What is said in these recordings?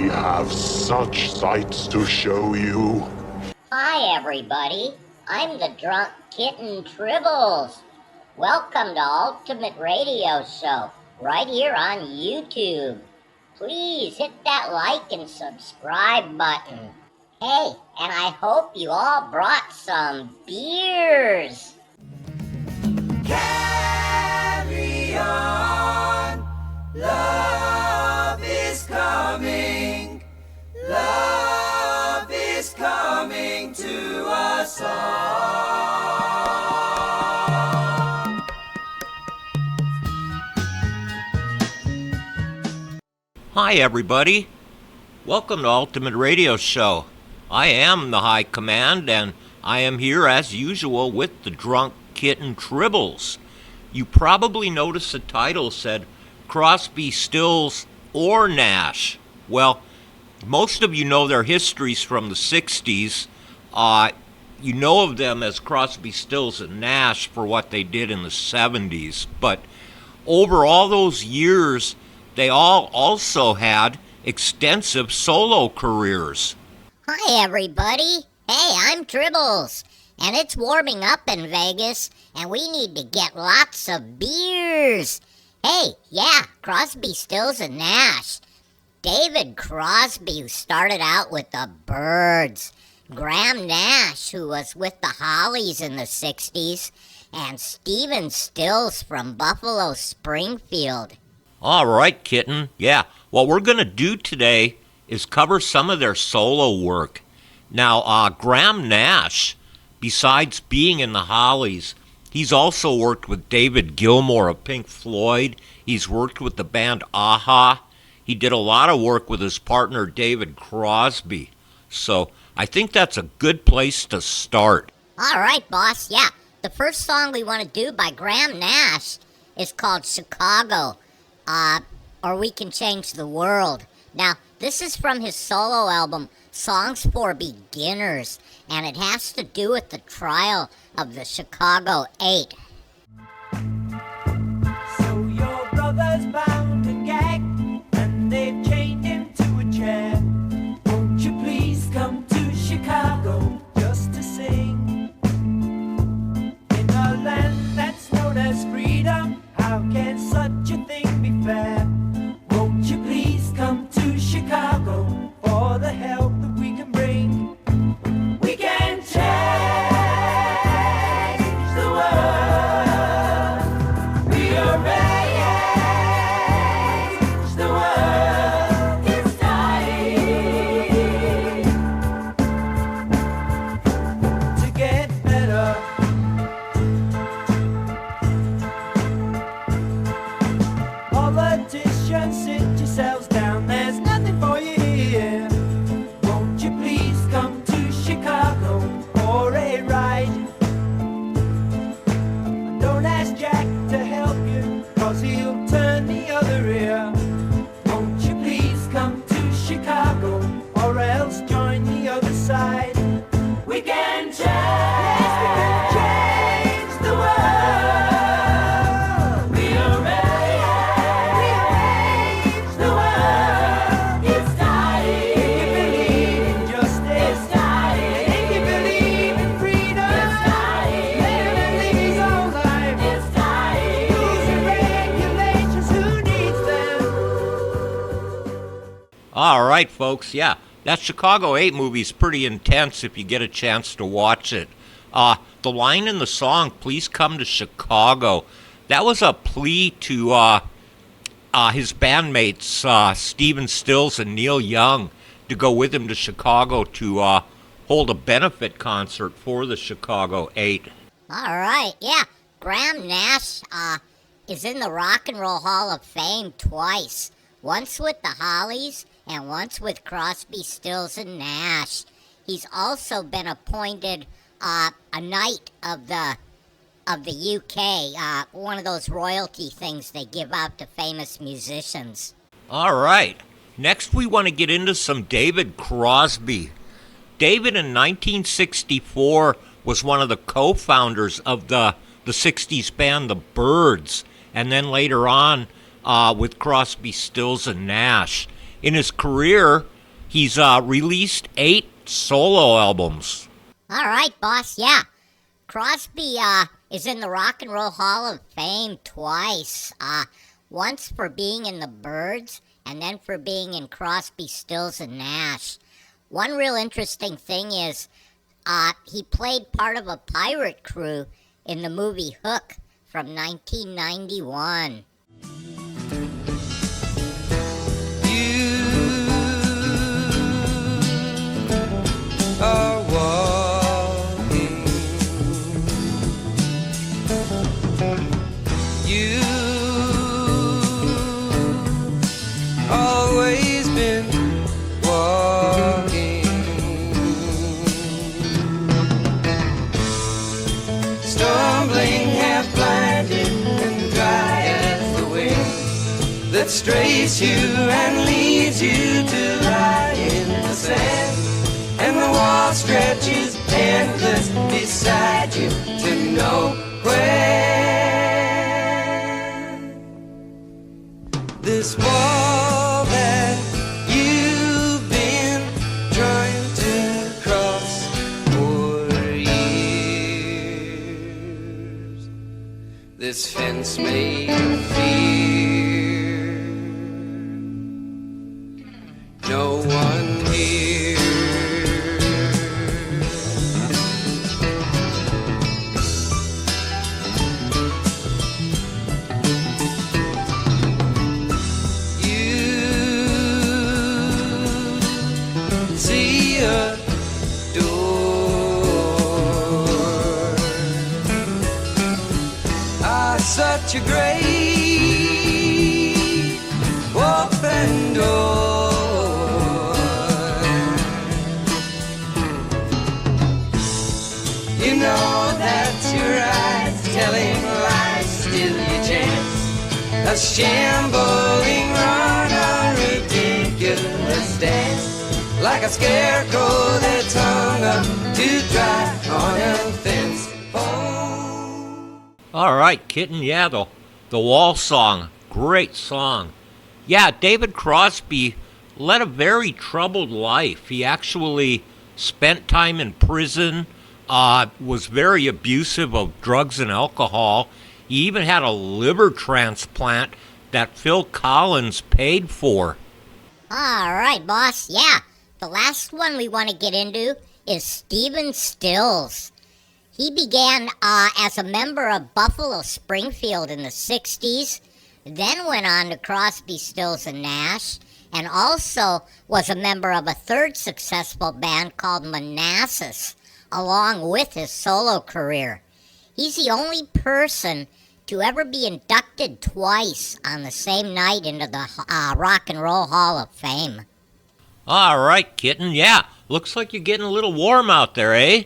We have such sights to show you. Hi, everybody. I'm the drunk kitten Tribbles. Welcome to Ultimate Radio Show, right here on YouTube. Please hit that like and subscribe button. Hey, and I hope you all brought some beers. Carry on, love is coming, love is coming to us all. Hi everybody, welcome to Ultimate Radio Show. I am the High Command and I am here as usual with the drunk kitten Tribbles. You probably noticed the title said Crosby, Stills, or Nash. Well, most of you know their histories from the 60s. You know of them as Crosby, Stills, and Nash for what they did in the 70s. But over all those years, they all also had extensive solo careers. Hi, everybody. Hey, I'm Tribbles. And it's warming up in Vegas, and we need to get lots of beers. Hey, yeah, Crosby, Stills, and Nash. David Crosby, who started out with the Byrds. Graham Nash, who was with the Hollies in the 60s. And Stephen Stills from Buffalo Springfield. All right, Kitten. Yeah, what we're going to do today is cover some of their solo work. Now, Graham Nash, besides being in the Hollies, he's also worked with David Gilmour of Pink Floyd. He's worked with the band Aha. He did a lot of work with his partner David Crosby. So I think that's a good place to start. All right, boss. Yeah, the first song we want to do by Graham Nash is called Chicago, or We Can Change the World. Now, this is from his solo album, Songs for Beginners, and it has to do with the trial of the Chicago 8. So your brother's bound and gagged, and they've chained him to a chair. Won't you please come to Chicago just to sing? In a land that's known as freedom, how can such a thing be fair? Won't you please come to Chicago for the help that we can bring? We can change the world. Rearrange the world. It's dying to get better. Politicians, sit yourselves down. There's nothing for you here. Won't you please come to Chicago for a ride? Don't ask Jack to help you, 'cause he'll turn the other ear. Won't you please come to Chicago, or else join the other side? We can change, yes, we can change the world. Rearrange the world. It's dying. If you believe in justice, it's dying. If you believe in freedom, it's dying. Let him live his own life, it's dying. Rules and regulations, who needs them? All right, folks, yeah, that Chicago 8 movie's pretty intense if you get a chance to watch it. The line in the song, "Please come to Chicago," that was a plea to his bandmates, Stephen Stills and Neil Young, to go with him to Chicago to hold a benefit concert for the Chicago 8. All right, yeah. Graham Nash is in the Rock and Roll Hall of Fame twice. Once with the Hollies and once with Crosby, Stills, and Nash. He's also been appointed a Knight of the UK, one of those royalty things they give out to famous musicians. All right. Next, we want to get into some David Crosby. David, in 1964, was one of the co-founders of the 60s band, the Byrds, and then later on with Crosby, Stills, and Nash. In his career, he's released 8 solo albums. All right, boss, yeah. Crosby is in the Rock and Roll Hall of Fame twice. Once for being in the Byrds, and then for being in Crosby, Stills, and Nash. One real interesting thing is he played part of a pirate crew in the movie Hook from 1991. You are walking. You always been walking. Stumbling, half blinded, and dry as the wind that strays you and leads you to lie in the sand. And the wall stretches endless beside you to nowhere. This wall that you've been trying to cross for years, this fence made of fear, no one here. See a door, such a great open door. You know that's your eyes telling lies, still you chance a shambling run, a ridiculous dance, like a scarecrow that's hung up to dry on a fence. Oh. All right, Kitten, yeah, the Wall song, great song. Yeah, David Crosby led a very troubled life. He actually spent time in prison, was very abusive of drugs and alcohol. He even had a liver transplant that Phil Collins paid for. All right, boss, yeah. The last one we want to get into is Stephen Stills. He began as a member of Buffalo Springfield in the 60s, then went on to Crosby, Stills, and Nash, and also was a member of a third successful band called Manassas, along with his solo career. He's the only person to ever be inducted twice on the same night into the Rock and Roll Hall of Fame. All right, Kitten, yeah, looks like you're getting a little warm out there, eh?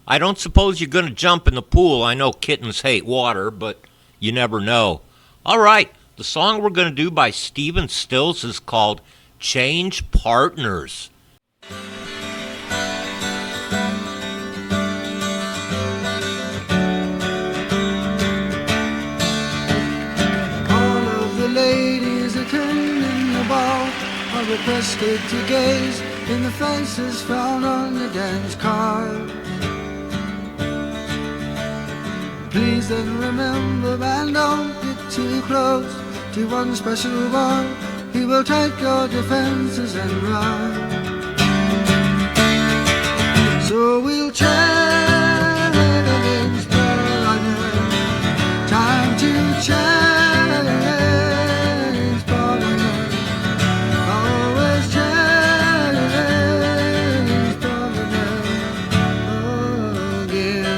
I don't suppose you're going to jump in the pool. I know kittens hate water, but you never know. All right, the song we're going to do by Stephen Stills is called Change Partners. All of the ladies attending the ball are requested to gaze in the faces found on the dance card. Please then remember, and don't get too close to one special one. He will take your defenses and run. So we'll change partners. Time to change partners. Always change partners again.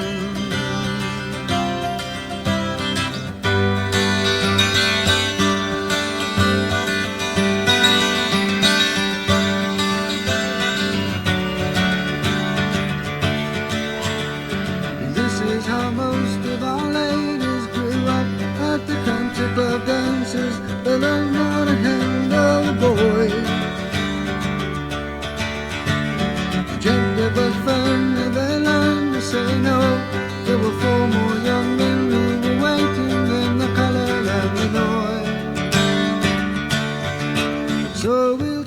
This is how most of our ladies grew up at the country club dances. They learned how to handle the boys. Gently but firmly they learned to say no. There were 4 more young men who were waiting in the color Illinois. So we'll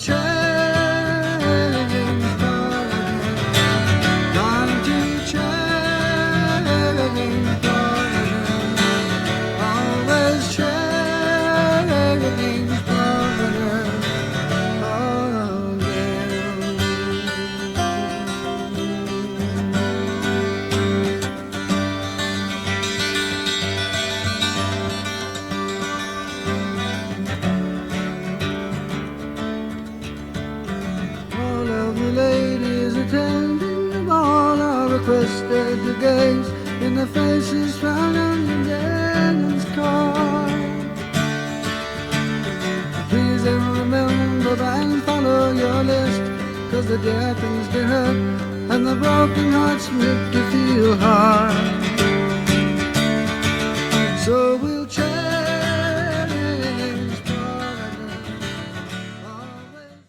gaze in the faces found on the dance card. Please then remember and follow your list, 'cause the dear things they hurt and the broken hearts make you feel hard. So we'll cherish always.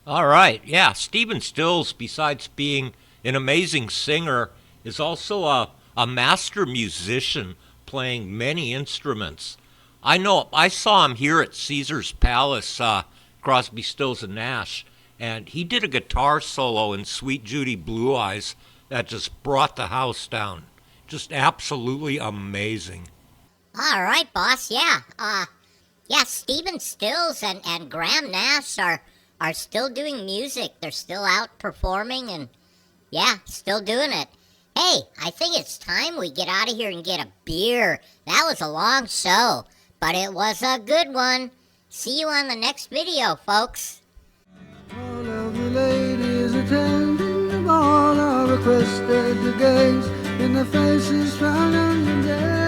All right, yeah, Stephen Stills, besides being an amazing singer, is also a master musician playing many instruments. I saw him here at Caesar's Palace, Crosby, Stills, and Nash, and he did a guitar solo in Sweet Judy Blue Eyes that just brought the house down. Just absolutely amazing. All right, boss. Yeah. Stephen Stills and Graham Nash are still doing music. They're still out performing and, yeah, still doing it. Hey, I think it's time we get out of here and get a beer. That was a long show, but it was a good one. See you on the next video, folks. All of the ladies attending the ball are requested to gaze in the faces found on the dead.